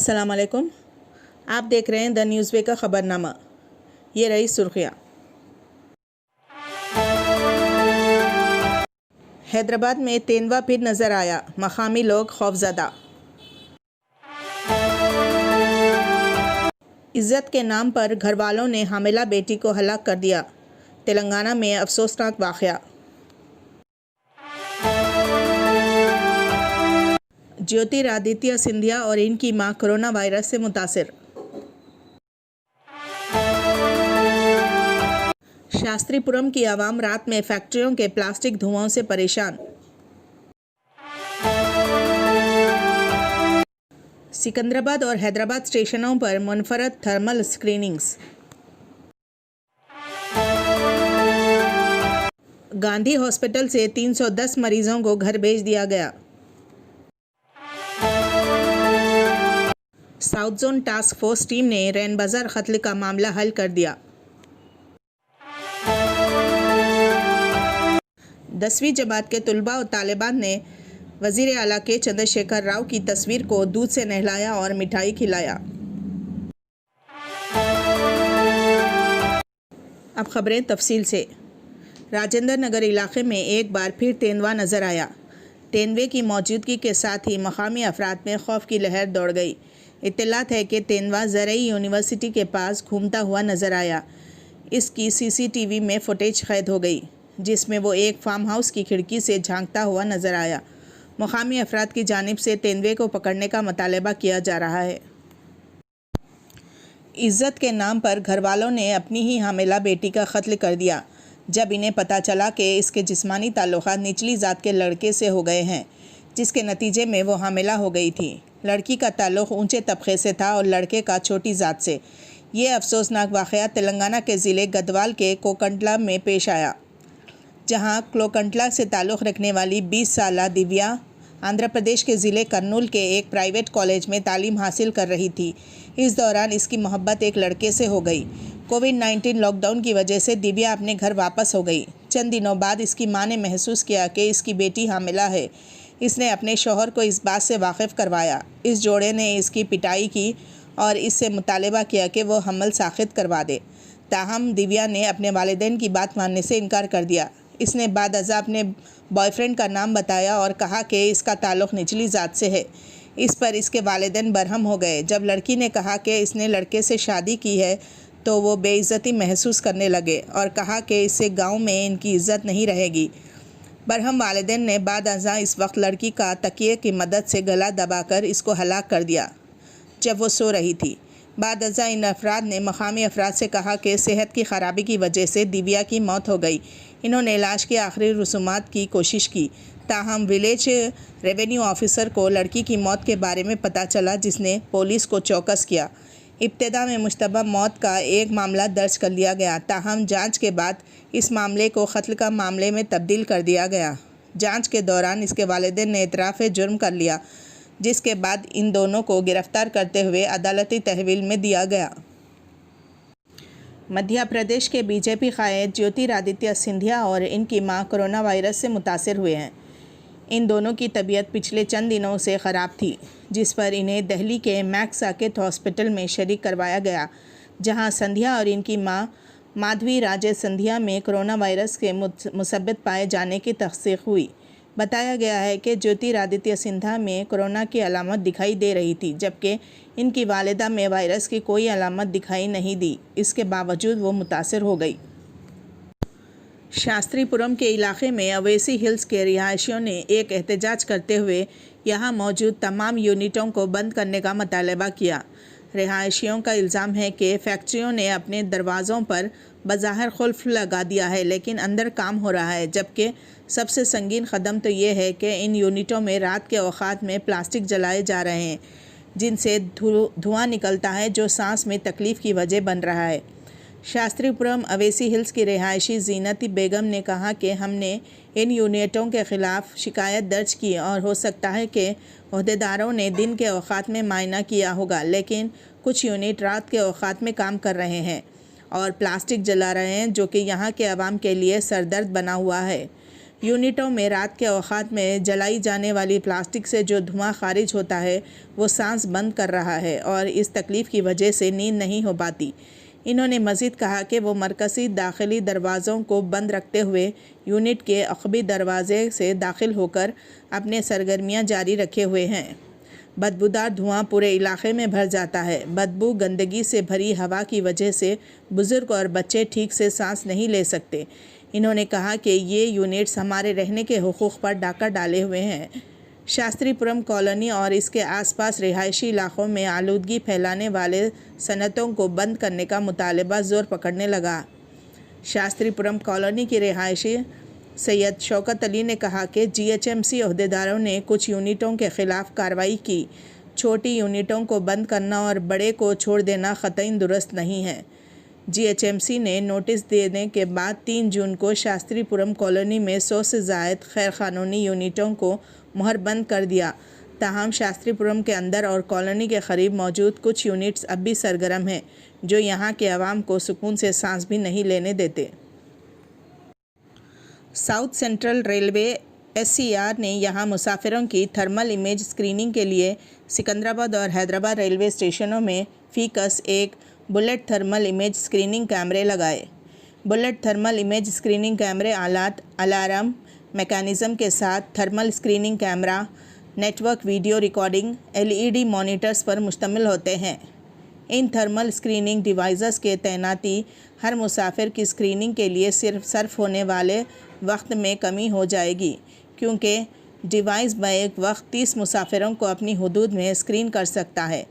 अस्सलाम वालेकुम। आप देख रहे हैं द न्यूज़ वे का ख़बरनामा। ये रही सुर्खियाँ। हैदराबाद में तेंदुआ फिर नज़र आया, मकामी लोग खौफज़दा। इज़्ज़त के नाम पर घरवालों ने हामिला बेटी को हलाक कर दिया, तेलंगाना में अफसोसनाक वाक़या। ज्योतिरादित्य सिंधिया और इनकी मां कोरोना वायरस से मुतासिर। शास्त्रीपुरम की आवाम रात में फैक्ट्रियों के प्लास्टिक धुआं से परेशान। सिकंदराबाद और हैदराबाद स्टेशनों पर मुनफरद थर्मल स्क्रीनिंग्स। गांधी हॉस्पिटल से 310 मरीजों को घर भेज दिया गया। South zone task force team ने रैन बाजार कत्ल का मामला हल कर दिया। 10वीं जमात के तुलबा और तालिबान ने वज़ीर आला के चंद्रशेखर राव की तस्वीर को दूध से नहलाया और मिठाई खिलाया। अब खबरें तफसील से। राजेंद्र नगर इलाके में एक बार फिर तेंदुआ नज़र आया। तेंदुए की मौजूदगी के साथ ही मकामी अफराद में खौफ की लहर दौड़ गई। इत्तलात है कि तेंदुआ ज़रई यूनिवर्सिटी के पास घूमता हुआ नज़र आया। इसकी सीसीटीवी में फुटेज कैद हो गई, जिसमें वो एक फार्म हाउस की खिड़की से झांकता हुआ नज़र आया। मकामी अफराद की जानिब से तेंदुए को पकड़ने का मुतालबा किया जा रहा है। इज़्ज़त के नाम पर घरवालों ने अपनी ही हामिला बेटी का कत्ल कर दिया, जब इन्हें पता चला कि इसके जिस्मानी ताल्लुकात निचली ज़ात के लड़के से हो गए हैं, जिसके नतीजे में वो हामिला हो गई थी। लड़की का ताल्लुक़ ऊंचे तबके से था और लड़के का छोटी ज़ात से। ये अफसोसनाक वाक़या तेलंगाना के ज़िले गदवाल के कोकंटला में पेश आया, जहां कोकंटला से ताल्लुक़ रखने वाली 20 साला दिव्या आंध्र प्रदेश के ज़िले कर्नूल के एक प्राइवेट कॉलेज में तालीम हासिल कर रही थी। इस दौरान इसकी मोहब्बत एक लड़के से हो गई। कोविड-19 लॉकडाउन की वजह से दिव्या अपने घर वापस हो गई। चंद दिनों बाद इसकी मां ने महसूस किया कि इसकी बेटी हामिला है। इसने अपने शौहर को इस बात से वाकिफ़ करवाया। इस जोड़े ने इसकी पिटाई की और इससे मुतालबा किया कि वो हमल साख़ित करवा दे। ताहम दिव्या ने अपने वालिदैन की बात मानने से इनकार कर दिया। इसने बाद अज़ा अपने बॉयफ्रेंड का नाम बताया और कहा कि इसका ताल्लुक़ निचली ज़ात से है। इस पर इसके वालिदैन बरहम हो गए। जब लड़की ने कहा कि इसने लड़के से शादी की है तो वो बेइज्जती महसूस करने लगे और कहा कि इससे गांव में इनकी इज़्ज़त नहीं रहेगी। बरहम वालिदैन ने बाद अज़ा इस वक्त लड़की का तकिए की मदद से गला दबाकर इसको हलाक कर दिया, जब वो सो रही थी। बाद अज़ा इन अफराद ने मकामी अफराद से कहा कि सेहत की ख़राबी की वजह से दिव्या की मौत हो गई। इन्होंने इलाज के आखिरी रसूमात की कोशिश की, ताहम विलेज रेवेन्यू ऑफिसर को लड़की की मौत के बारे में पता चला, जिसने पुलिस को चौकस किया। इब्तिदा में मुश्तबा मौत का एक मामला दर्ज कर लिया गया, ताहम जांच के बाद इस मामले को कत्ल का मामले में तब्दील कर दिया गया। जांच के दौरान इसके वालिदैन ने इतराफ़ जुर्म कर लिया, जिसके बाद इन दोनों को गिरफ्तार करते हुए अदालती तहवील में दिया गया। मध्य प्रदेश के बीजेपी कायद ज्योतिरादित्य सिंधिया और इनकी मां कोरोना वायरस से मुतासिर हुए हैं। इन दोनों की तबीयत पिछले चंद दिनों से ख़राब थी, जिस पर इन्हें दिल्ली के मैक्स साकेत हॉस्पिटल में शरीक करवाया गया, जहां संध्या और इनकी मां माधवी राजे संध्या में कोरोना वायरस के मुसब्बिब पाए जाने की तहक़ीक़ हुई। बताया गया है कि ज्योतिरादित्य सिंधिया में कोरोना की अलामत दिखाई दे रही थी, जबकि इनकी वालिदा में वायरस की कोई अलामत दिखाई नहीं दी। इसके बावजूद वो मुतासिर हो गई। शास्त्रीपुरम के इलाके में अवेसी हिल्स के रिहायशियों ने एक एहतजाज करते हुए यहाँ मौजूद तमाम यूनिटों को बंद करने का मुतालबा किया। रिहायशियों का इल्ज़ाम है कि फैक्ट्रियों ने अपने दरवाज़ों पर बज़ाहिर खुल्फ लगा दिया है, लेकिन अंदर काम हो रहा है। जबकि सबसे संगीन कदम तो ये है कि इन यूनिटों में रात के औक़ात में प्लास्टिक जलाए जा रहे हैं, जिनसे धुआं निकलता है, जो सांस में तकलीफ़ की वजह बन रहा है। शास्त्रीपुरम अवेसी हिल्स की रिहायशी ज़ीनती बेगम ने कहा कि हमने इन यूनिटों के ख़िलाफ़ शिकायत दर्ज की और हो सकता है कि ओहदेदारों ने दिन के औक़ात में मायना किया होगा, लेकिन कुछ यूनिट रात के औक़ात में काम कर रहे हैं और प्लास्टिक जला रहे हैं, जो कि यहाँ के आवाम के लिए सरदर्द बना हुआ है। یونٹوں میں رات کے اوقات میں جلائی جانے والی پلاسٹک سے جو دھواں خارج ہوتا ہے وہ سانس بند کر رہا ہے اور اس تکلیف کی وجہ سے نیند نہیں ہو پاتی۔ انہوں نے مزید کہا کہ وہ مرکزی داخلی دروازوں کو بند رکھتے ہوئے یونٹ کے عقبی دروازے سے داخل ہو کر اپنے سرگرمیاں جاری رکھے ہوئے ہیں۔ بدبودار دھواں پورے علاقے میں بھر جاتا ہے۔ بدبو گندگی سے بھری ہوا کی وجہ سے بزرگ اور بچے ٹھیک سے سانس نہیں لے سکتے۔ انہوں نے کہا کہ یہ یونٹس ہمارے رہنے کے حقوق پر ڈاکہ ڈالے ہوئے ہیں۔ شاستری پورم کالونی اور اس کے آس پاس رہائشی علاقوں میں آلودگی پھیلانے والے صنعتوں کو بند کرنے کا مطالبہ زور پکڑنے لگا۔ شاستری پورم کالونی کی رہائشی سید شوکت علی نے کہا کہ جی ایچ ایم سی عہدیداروں نے کچھ یونٹوں کے خلاف کارروائی کی۔ چھوٹی یونٹوں کو بند کرنا اور بڑے کو چھوڑ دینا قطعاً درست نہیں ہے۔ جی ایچ ایم سی نے نوٹس دینے کے بعد 3 جون کو شاستری پورم کالونی میں 100 سے زائد غیر قانونی یونٹوں کو مہر بند کر دیا۔ تاہم شاستری پورم کے اندر اور کالونی کے قریب موجود کچھ یونٹس اب بھی سرگرم ہیں جو یہاں کے عوام کو سکون سے سانس بھی نہیں لینے دیتے۔ South central railway S C R نے یہاں مسافروں کی تھرمل امیج اسکریننگ کے لیے سکندرآباد اور حیدرآباد ریلوے اسٹیشنوں میں فی کس ایک بلیٹ تھرمل امیج اسکریننگ کیمرے لگائے۔ بلیٹ تھرمل امیج اسکریننگ کیمرے آلات الارم میکانزم کے ساتھ thermal screening camera, network video recording, LED monitors پر مشتمل ہوتے ہیں۔ ان تھرمل اسکریننگ ڈیوائسز کے تعیناتی ہر مسافر کی اسکریننگ کے لیے صرف ہونے والے وقت میں کمی ہو جائے گی، کیونکہ ڈیوائس بیک وقت 30 مسافروں کو اپنی حدود میں اسکرین کر سکتا ہے۔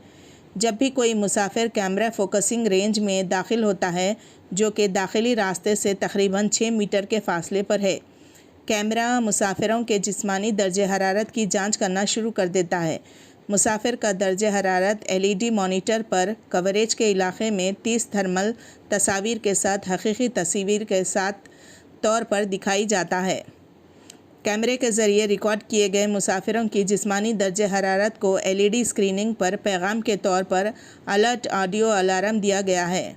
جب بھی کوئی مسافر کیمرہ فوکسنگ رینج میں داخل ہوتا ہے، جو کہ داخلی راستے سے تقریباً 6 میٹر کے فاصلے پر ہے، کیمرہ مسافروں کے جسمانی درجہ حرارت کی جانچ کرنا شروع کر دیتا ہے۔ مسافر کا درجہ حرارت LED مانیٹر پر کوریج کے علاقے میں 30 تھرمل تصاویر کے ساتھ حقیقی تصویر کے ساتھ طور پر دکھائی جاتا ہے۔ کیمرے کے ذریعے ریکارڈ کیے گئے مسافروں کی جسمانی درجہ حرارت کو LED اسکریننگ پر پیغام کے طور پر الرٹ آڈیو الارم دیا گیا ہے۔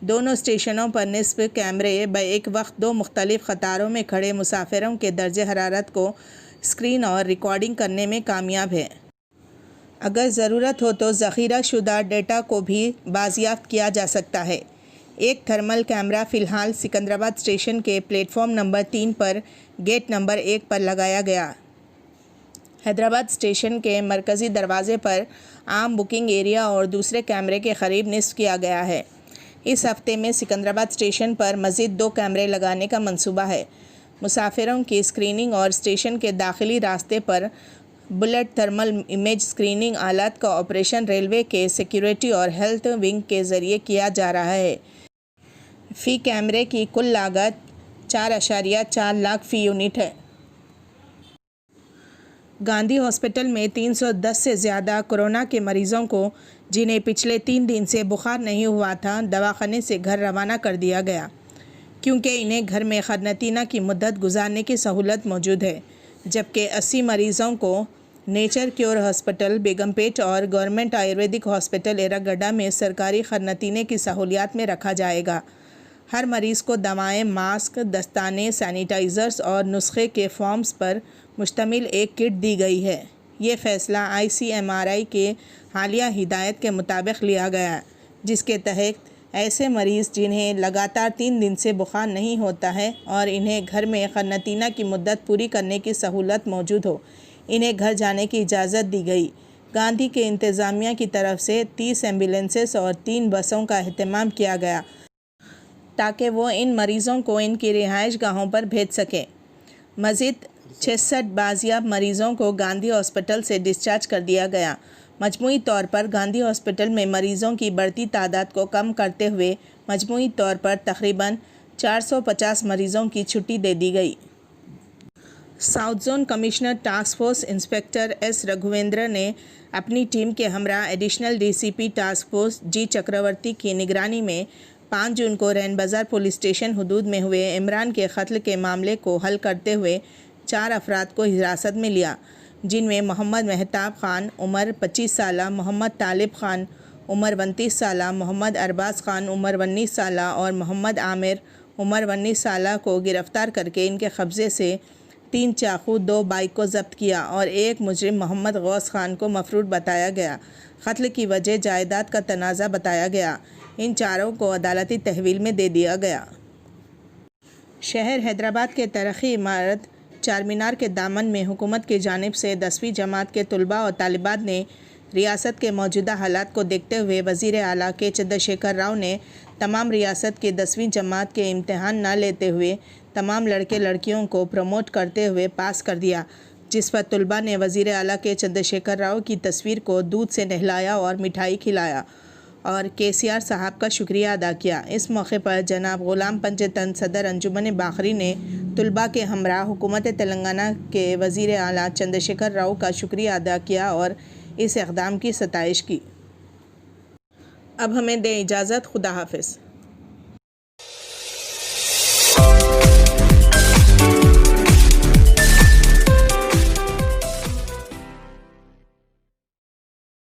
دونوں اسٹیشنوں پر نصب کیمرے بیک وقت 2 مختلف قطاروں میں کھڑے مسافروں کے درجہ حرارت کو اسکرین اور ریکارڈنگ کرنے میں کامیاب ہے۔ اگر ضرورت ہو تو ذخیرہ شدہ ڈیٹا کو بھی بازیافت کیا جا سکتا ہے۔ ایک تھرمل کیمرہ فی الحال سکندرآباد اسٹیشن کے پلیٹ فارم نمبر 3 پر گیٹ نمبر 1 پر لگایا گیا۔ حیدرآباد اسٹیشن کے مرکزی دروازے پر عام بکنگ ایریا اور دوسرے کیمرے کے قریب نصب کیا گیا ہے۔ اس ہفتے میں سکندرآباد اسٹیشن پر مزید 2 کیمرے لگانے کا منصوبہ ہے۔ مسافروں کی اسکریننگ اور اسٹیشن کے داخلی راستے پر بلیٹ تھرمل امیج اسکریننگ آلات کا آپریشن ریلوے کے سیکیورٹی اور ہیلتھ ونگ کے ذریعے کیا جا رہا ہے۔ فی کیمرے کی کل لاگت 4.4 لاکھ فی یونٹ ہے۔ گاندھی ہاسپٹل میں 310 سے زیادہ کورونا کے مریضوں کو جنہیں پچھلے 3 دن سے بخار نہیں ہوا تھا، دواخانے سے گھر روانہ کر دیا گیا، کیونکہ انہیں گھر میں قرنطینہ کی مدت گزارنے کی سہولت موجود ہے، جبکہ 80 مریضوں کو نیچر کیور ہاسپٹل بیگم پیٹ اور گورنمنٹ آیورویدک ہاسپٹل ایراگڈا میں سرکاری قرنطینے کی سہولیات میں رکھا جائے گا۔ ہر مریض کو دوائیں، ماسک، دستانے، سینیٹائزرز اور نسخے کے فارمز پر مشتمل ایک کٹ دی گئی ہے۔ یہ فیصلہ ICMR کے حالیہ ہدایت کے مطابق لیا گیا، جس کے تحت ایسے مریض جنہیں لگاتار 3 دن سے بخار نہیں ہوتا ہے اور انہیں گھر میں قرنطینہ کی مدت پوری کرنے کی سہولت موجود ہو، انہیں گھر جانے کی اجازت دی گئی۔ گاندھی کے انتظامیہ کی طرف سے 30 ایمبولینسز اور 3 بسوں کا اہتمام کیا گیا تاکہ وہ ان مریضوں کو ان کی رہائش گاہوں پر بھیج سکیں۔ مزید 66 بازیاب مریضوں کو گاندھی ہاسپٹل سے ڈسچارج کر دیا گیا۔ مجموعی طور پر گاندھی ہاسپٹل میں مریضوں کی بڑھتی تعداد کو کم کرتے ہوئے مجموعی طور پر تقریباً 450 مریضوں کی چھٹی دے دی گئی۔ South zone commissioner task force inspector S Raghavendra نے اپنی ٹیم کے ہمراہ additional DCP task force G Chakravarty کی نگرانی میں 5 جون کو رین بازار پولیس اسٹیشن حدود میں ہوئے عمران کے قتل کے معاملے کو حل کرتے ہوئے 4 افراد کو حراست میں لیا، جن میں محمد مہتاب خان عمر 25 سالہ، محمد طالب خان عمر 29 سالہ، محمد ارباز خان عمر 19 سالہ اور محمد عامر عمر 19 سالہ کو گرفتار کر کے ان کے قبضے سے 3 चाकू 2 बाइक को जब्त किया और एक मुजरिम मोहम्मद गौस खान को मफरूर बताया गया। कत्ल की वजह जायदाद का तनाज़ा बताया गया। इन चारों को अदालती तहवील में दे दिया गया। शहर हैदराबाद के तरक्की इमारत चारमीनार के दामन में हुकूमत की जानिब से 10वीं जमात के तलबा और तालिबात ने रियासत के मौजूदा हालात को देखते हुए वज़ीर आला के चंद्रशेखर राव ने तमाम रियासत के 10वीं जमात के इम्तहान न लेते हुए तमाम लड़के लड़कियों को प्रमोट करते हुए पास कर दिया, जिस पर तलबा ने वज़ीर आला के चंद्रशेखर राव की तस्वीर को दूध से नहलाया और मिठाई खिलाया और KCR साहब का शुक्रिया अदा किया। इस मौके पर जनाब ग़ुलाम पंजतन सदर अंजुमन बाखरी ने तलबा के हमरा हुकूमत तेलंगाना के वज़ीर आला चंद्रशेखर राव का शुक्रिया अदा किया और इस इक़दाम की सताइश की। अब हमें दें इजाज़त। खुदा हाफ़िज़।